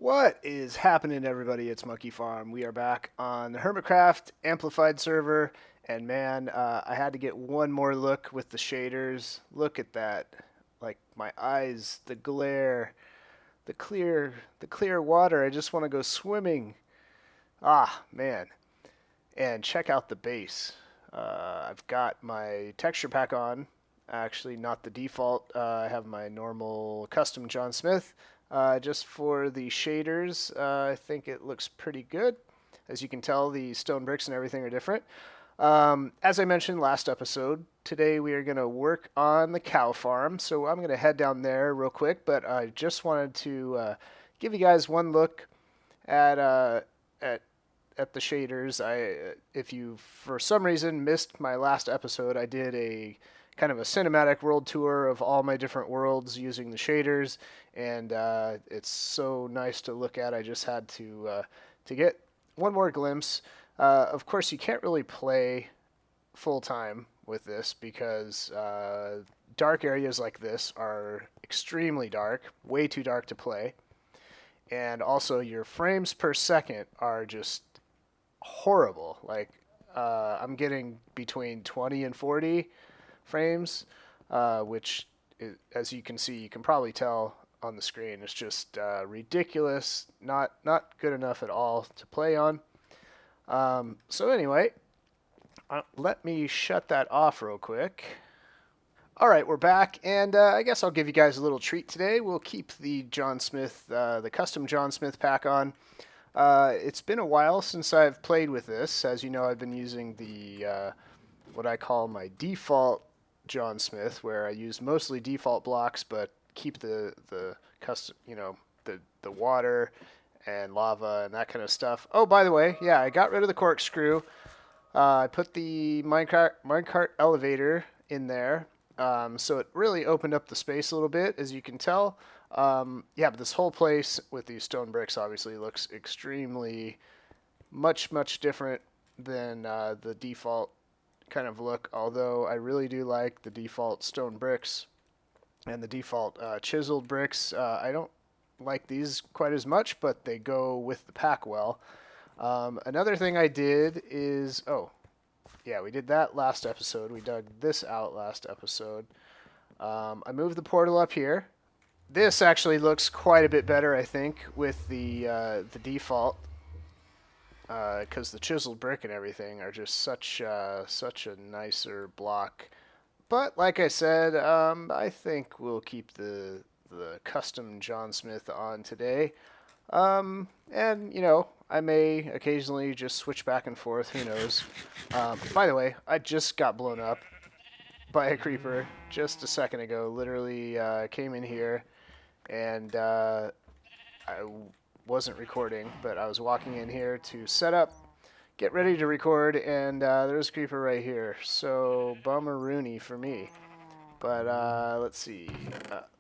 What is happening, everybody? It's Monkeyfarm. We are back on the Hermitcraft Amplified server, and man, I had to get one more look with the shaders. Look at that. Like, my eyes, the glare, the clear water. I just want to go swimming. Ah, man. And check out the base. I've got my texture pack on. Actually, not the default. I have my normal custom John Smith. Just for the shaders, I think it looks pretty good. As you can tell, the stone bricks and everything are different. As I mentioned last episode, today we are going to work on the cow farm. So I'm going to head down there real quick, but I just wanted to give you guys one look at at the shaders. If you for some reason missed my last episode, I did a kind of a cinematic world tour of all my different worlds using the shaders, and it's so nice to look at. I just had to get one more glimpse. Of course, you can't really play full time with this because dark areas like this are extremely dark, way too dark to play, and also your frames per second are just horrible. Like I'm getting between 20 and 40 frames, which, as you can see, you can probably tell on the screen, it's just ridiculous. Not good enough at all to play on. So anyway, let me shut that off real quick. All right, we're back, and I guess I'll give you guys a little treat today. We'll keep the John Smith, the custom John Smith pack on. It's been a while since I've played with this. As you know, I've been using the what I call my default John Smith, where I use mostly default blocks, but keep the custom, the water and lava and that kind of stuff. Oh, by the way, yeah, I got rid of the corkscrew. I put the minecart elevator in there, so it really opened up the space a little bit, as you can tell. Yeah, but this whole place with these stone bricks obviously looks extremely much different than the default kind of look, although I really do like the default stone bricks and the default chiseled bricks. I don't like these quite as much, but they go with the pack well. Another thing I did is, oh, yeah, we did that last episode. We dug this out last episode. I moved the portal up here. This actually looks quite a bit better, I think, with the default, because the chiseled brick and everything are just such a nicer block. But like I said, I think we'll keep the custom John Smith on today. And I may occasionally just switch back and forth. Who knows? By the way, I just got blown up by a creeper just a second ago. Literally came in here, and I wasn't recording, but I was walking in here to set up, get ready to record, and there's a creeper right here. So bummer-rooney for me. But let's see.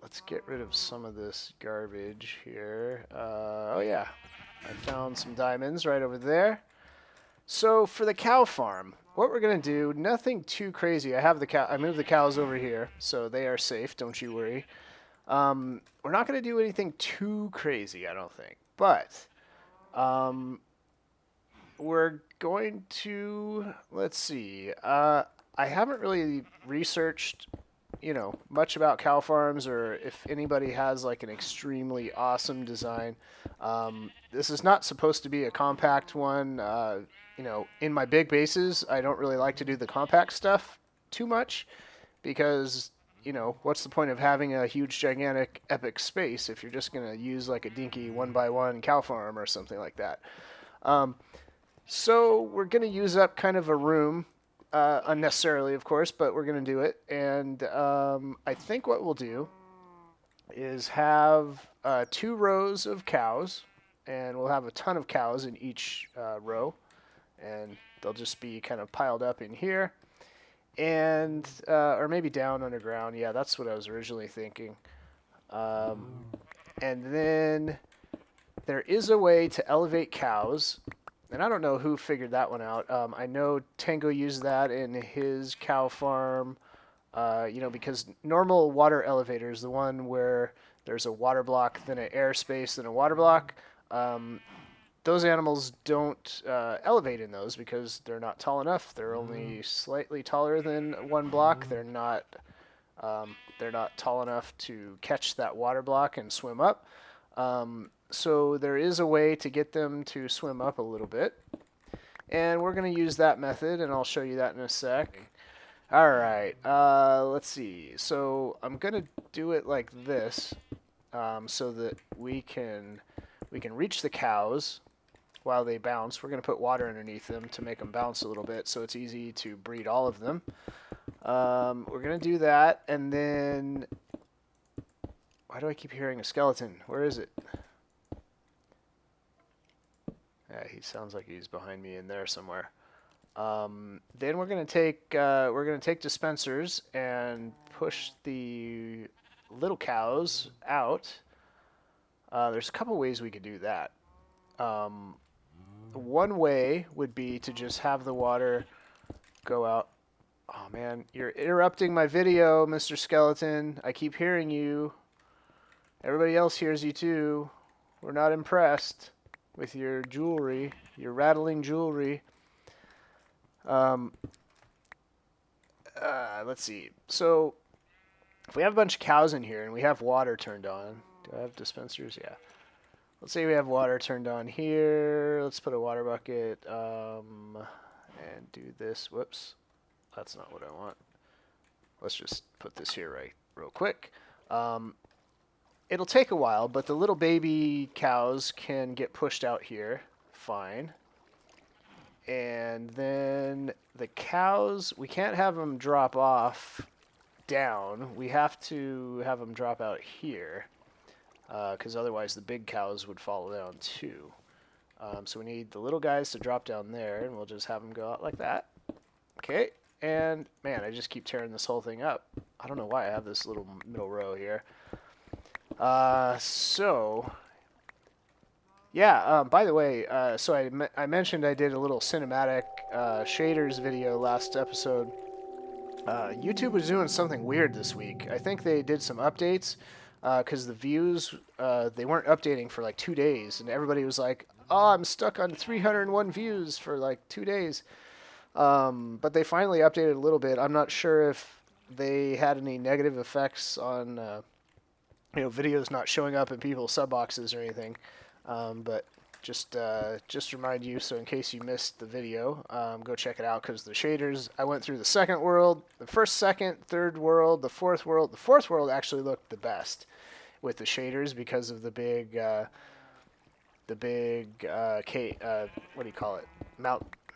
Let's get rid of some of this garbage here. Oh yeah, I found some diamonds right over there. So for the cow farm, what we're gonna do, nothing too crazy. I have the cow. I moved the cows over here, so they are safe. Don't you worry. We're not gonna do anything too crazy, I don't think. But we're going to, let's see. I haven't really researched much about cow farms, or if anybody has like an extremely awesome design. This is not supposed to be a compact one. In my big bases, I don't really like to do the compact stuff too much because, what's the point of having a huge, gigantic, epic space if you're just going to use like a dinky 1x1 cow farm or something like that. So we're going to use up kind of a room. Unnecessarily, of course, but we're going to do it. And I think what we'll do is have 2 rows of cows, and we'll have a ton of cows in each row, and they'll just be kind of piled up in here, and or maybe down underground. Yeah, that's what I was originally thinking. And then there is a way to elevate cows. And I don't know who figured that one out. I know Tango used that in his cow farm, because normal water elevators, the one where there's a water block, then an air space, then a water block, Those animals don't elevate in those because they're not tall enough. They're only slightly taller than one block. They're not tall enough to catch that water block and swim up. So there is a way to get them to swim up a little bit. And we're going to use that method, and I'll show you that in a sec. All right, let's see. So I'm going to do it like this so that we can reach the cows while they bounce. We're going to put water underneath them to make them bounce a little bit so it's easy to breed all of them. We're going to do that, and then... Why do I keep hearing a skeleton? Where is it? Yeah, he sounds like he's behind me in there somewhere. Then we're going to take dispensers and push the little cows out. There's a couple ways we could do that. One way would be to just have the water go out. Oh man, you're interrupting my video, Mr. Skeleton. I keep hearing you. Everybody else hears you too. We're not impressed with your jewelry, your rattling jewelry. Let's see. So, if we have a bunch of cows in here and we have water turned on, do I have dispensers? Yeah. Let's say we have water turned on here. Let's put a water bucket and do this. Whoops. That's not what I want. Let's just put this here real quick. It'll take a while, but the little baby cows can get pushed out here. Fine. And then the cows, we can't have them drop off down. We have to have them drop out here. Because otherwise the big cows would fall down too. So we need the little guys to drop down there, and we'll just have them go out like that. Okay. And, man, I just keep tearing this whole thing up. I don't know why I have this little middle row here. Yeah, by the way, so I mentioned I did a little cinematic shaders video last episode. YouTube was doing something weird this week. I think they did some updates because the views, they weren't updating for like 2 days, and everybody was like, oh, I'm stuck on 301 views for like 2 days. But they finally updated a little bit. I'm not sure if they had any negative effects on videos not showing up in people's sub boxes or anything. But just remind you, so in case you missed the video, go check it out, because the shaders, I went through the second world, the first, second, third world, the fourth world. The fourth world actually looked the best with the shaders because of the big what do you call it?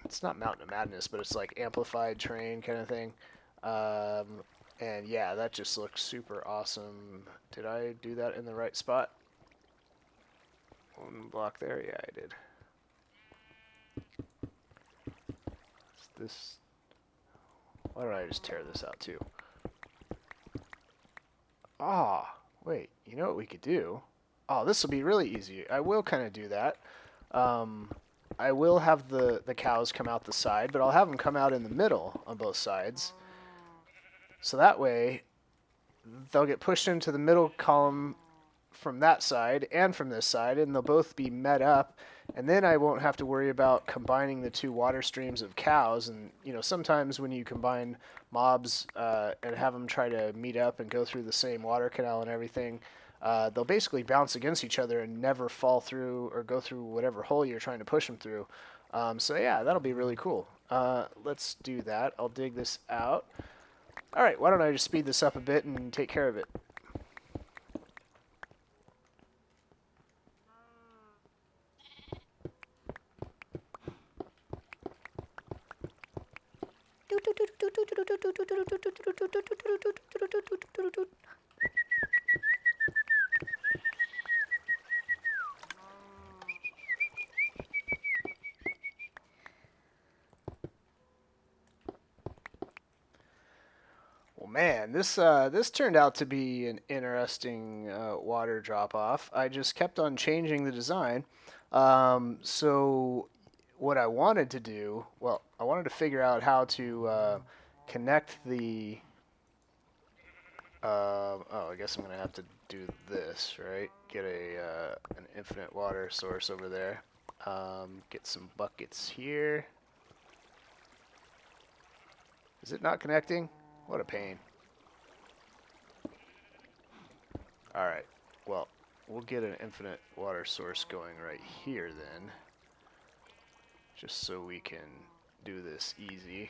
It's not Mountain of Madness, but it's like amplified terrain kind of thing. And yeah, that just looks super awesome. Did I do that in the right spot? One block there? Yeah, I did. This... Why don't I just tear this out too? Ah, wait. You know what we could do? Oh, this will be really easy. I will kind of do that. I will have the cows come out the side, but I'll have them come out in the middle on both sides. So that way, they'll get pushed into the middle column from that side and from this side, and they'll both be met up. And then I won't have to worry about combining the two water streams of cows. And, sometimes when you combine mobs and have them try to meet up and go through the same water canal and everything, they'll basically bounce against each other and never fall through or go through whatever hole you're trying to push them through. So yeah, that'll be really cool. Let's do that. I'll dig this out. All right, why don't I just speed this up a bit and take care of it. Man, this turned out to be an interesting water drop-off. I just kept on changing the design. So what I wanted to do, well, I wanted to figure out how to connect the Oh, I guess I'm gonna have to do this, right? Get an infinite water source over there. Get some buckets here. Is it not connecting? What a pain. Alright, well, we'll get an infinite water source going right here then. Just so we can do this easy.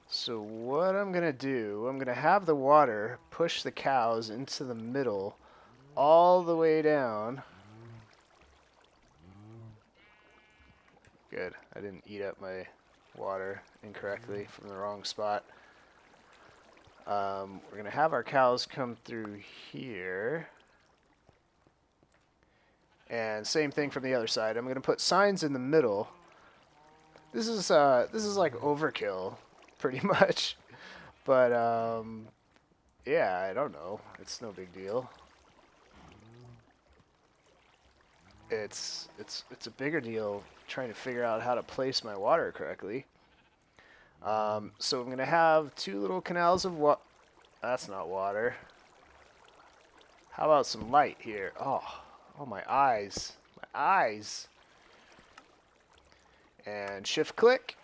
So what I'm going to do, I'm going to have the water push the cows into the middle all the way down. Good, I didn't eat up my water incorrectly from the wrong spot. We're going to have our cows come through here. And same thing from the other side. I'm going to put signs in the middle. This is like overkill, pretty much. But yeah, I don't know. It's no big deal. It's a bigger deal trying to figure out how to place my water correctly. So I'm gonna have two little canals of what? That's not water. How about some light here? Oh, my eyes, my eyes. And shift click.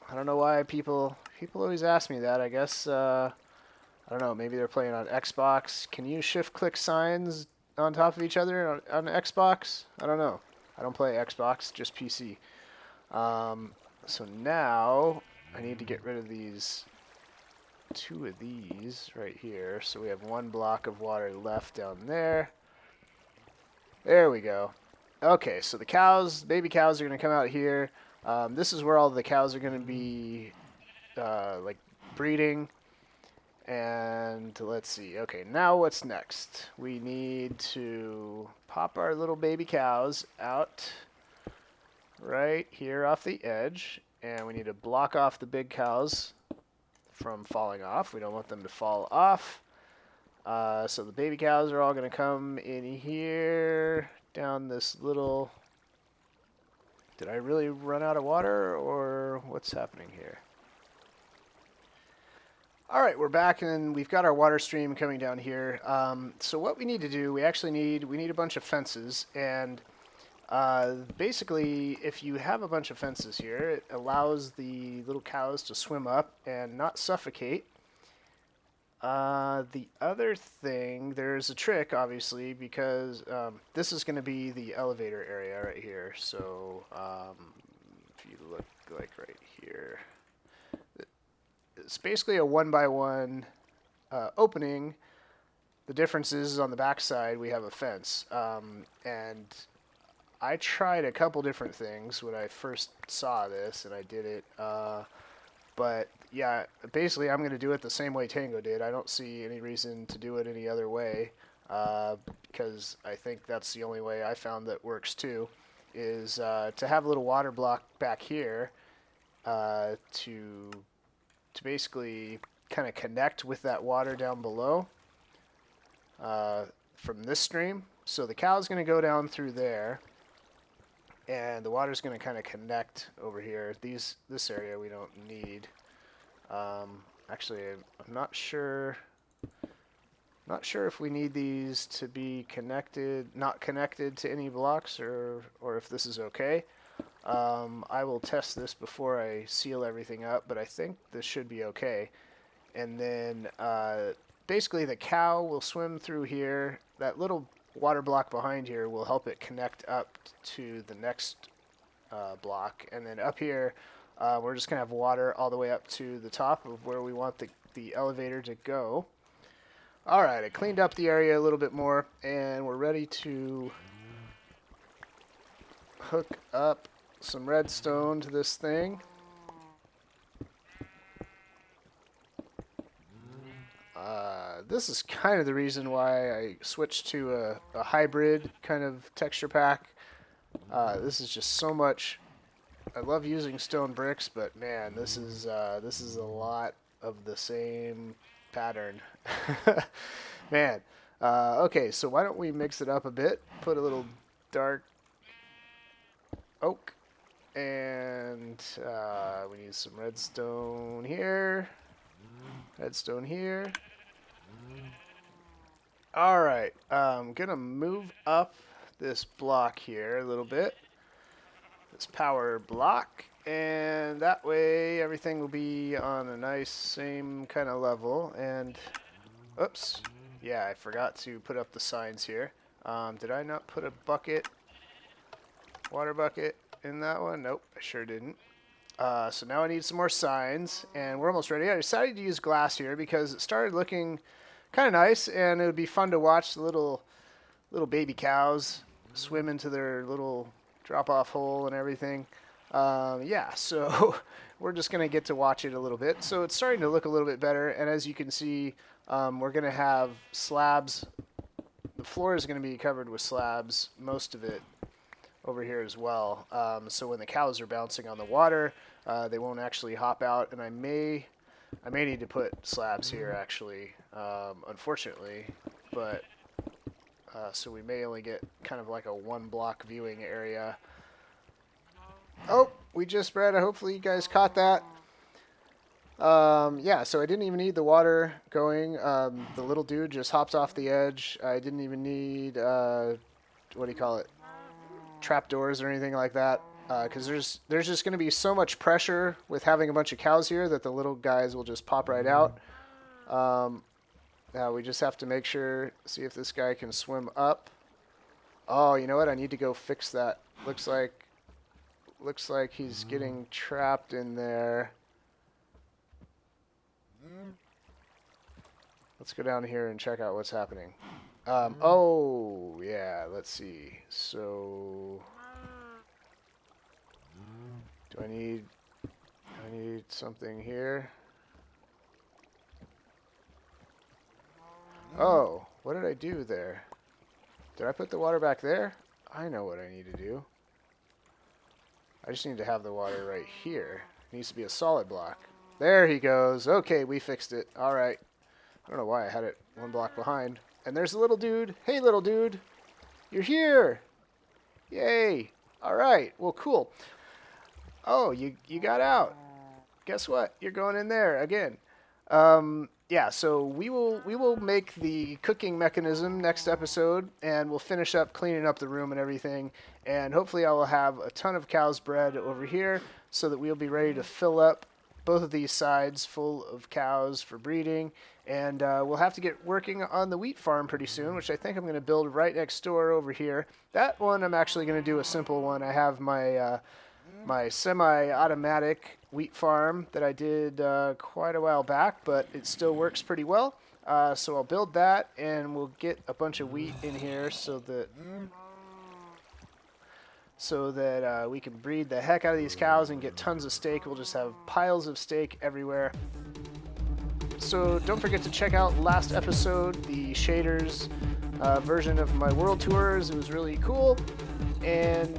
I don't know why people always ask me that. I guess I don't know. Maybe they're playing on Xbox. Can you shift click signs on top of each other on Xbox? I don't know. I don't play Xbox, just PC. So now I need to get rid of these two of these right here. So we have one block of water left down there. There we go. Okay, so the cows, baby cows are going to come out here. This is where all the cows are going to be like breeding. And let's see. Okay, now what's next? We need to pop our little baby cows out right here off the edge. And we need to block off the big cows from falling off. We don't want them to fall off. So the baby cows are all going to come in here down this little... Did I really run out of water, or what's happening here? All right, we're back, and we've got our water stream coming down here. So what we need to do, we need a bunch of fences, and basically, if you have a bunch of fences here, it allows the little cows to swim up and not suffocate. The other thing, there's a trick, obviously, because this is going to be the elevator area right here. So if you look like right here, it's basically a 1x1 opening. The difference is on the back side we have a fence, and I tried a couple different things when I first saw this, and I did it. But yeah, basically I'm going to do it the same way Tango did. I don't see any reason to do it any other way, because I think that's the only way I found that works too, is to have a little water block back here to basically kind of connect with that water down below from this stream. So the cow's going to go down through there, and the water's going to kind of connect over here. This area we don't need. Actually, I'm not sure. Not sure if we need these to be connected, not connected to any blocks, or if this is okay. I will test this before I seal everything up, but I think this should be okay. And then basically the cow will swim through here. That little water block behind here will help it connect up to the next block. And then up here, we're just going to have water all the way up to the top of where we want the elevator to go. Alright, I cleaned up the area a little bit more, and we're ready to hook up some redstone to this thing. This is kind of the reason why I switched to a hybrid kind of texture pack. This is just so much. I love using stone bricks, but man, this is a lot of the same pattern. Man. Okay, so why don't we mix it up a bit? Put a little dark oak, and we need some redstone here. Redstone here. Alright, I'm gonna move up this block here a little bit. This power block. And that way everything will be on a nice same kind of level. And, oops. Yeah, I forgot to put up the signs here. Did I not put a bucket, water bucket in that one? Nope, I sure didn't. So now I need some more signs, and we're almost ready. I decided to use glass here because it started looking kind of nice, and it would be fun to watch the little baby cows swim into their little drop-off hole and everything. Yeah, so we're just going to get to watch it a little bit. So it's starting to look a little bit better, and as you can see, we're going to have slabs. The floor is going to be covered with slabs, most of it over here as well. So when the cows are bouncing on the water, they won't actually hop out, and I may need to put slabs here actually, unfortunately, but so we may only get kind of like a one block viewing area. Oh, we just spread. Hopefully you guys caught that. Yeah, so I didn't even need the water going. The little dude just hops off the edge. I didn't even need, what do you call it, trapdoors or anything like that. Because there's just going to be so much pressure with having a bunch of cows here that the little guys will just pop right out. Now we just have to make sure, see if this guy can swim up. Oh, you know what? I need to go fix that. Looks like he's getting trapped in there. Let's go down here and check out what's happening. Oh, yeah, let's see. So, do I need something here? Oh, what did I do there? Did I put the water back there? I know what I need to do. I just need to have the water right here. It needs to be a solid block. There he goes. Okay, we fixed it. All right. I don't know why I had it one block behind. And there's the little dude. Hey, little dude. You're here. Yay. All right. Well, cool. Oh, you got out. Guess what? You're going in there again. Yeah, so we will make the cooking mechanism next episode, and we'll finish up cleaning up the room and everything. And hopefully I will have a ton of cow's bread over here so that we'll be ready to fill up both of these sides full of cows for breeding. And we'll have to get working on the wheat farm pretty soon, which I think I'm going to build right next door over here. That one I'm actually going to do a simple one. I have my my semi-automatic wheat farm that I did quite a while back, but it still works pretty well. So I'll build that, and we'll get a bunch of wheat in here so that we can breed the heck out of these cows and get tons of steak. We'll just have piles of steak everywhere. So don't forget to check out last episode, the shaders version of my world tours. It was really cool. And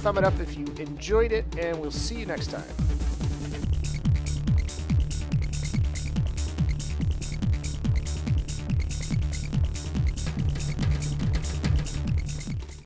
thumb it up if you enjoyed it, and we'll see you next time.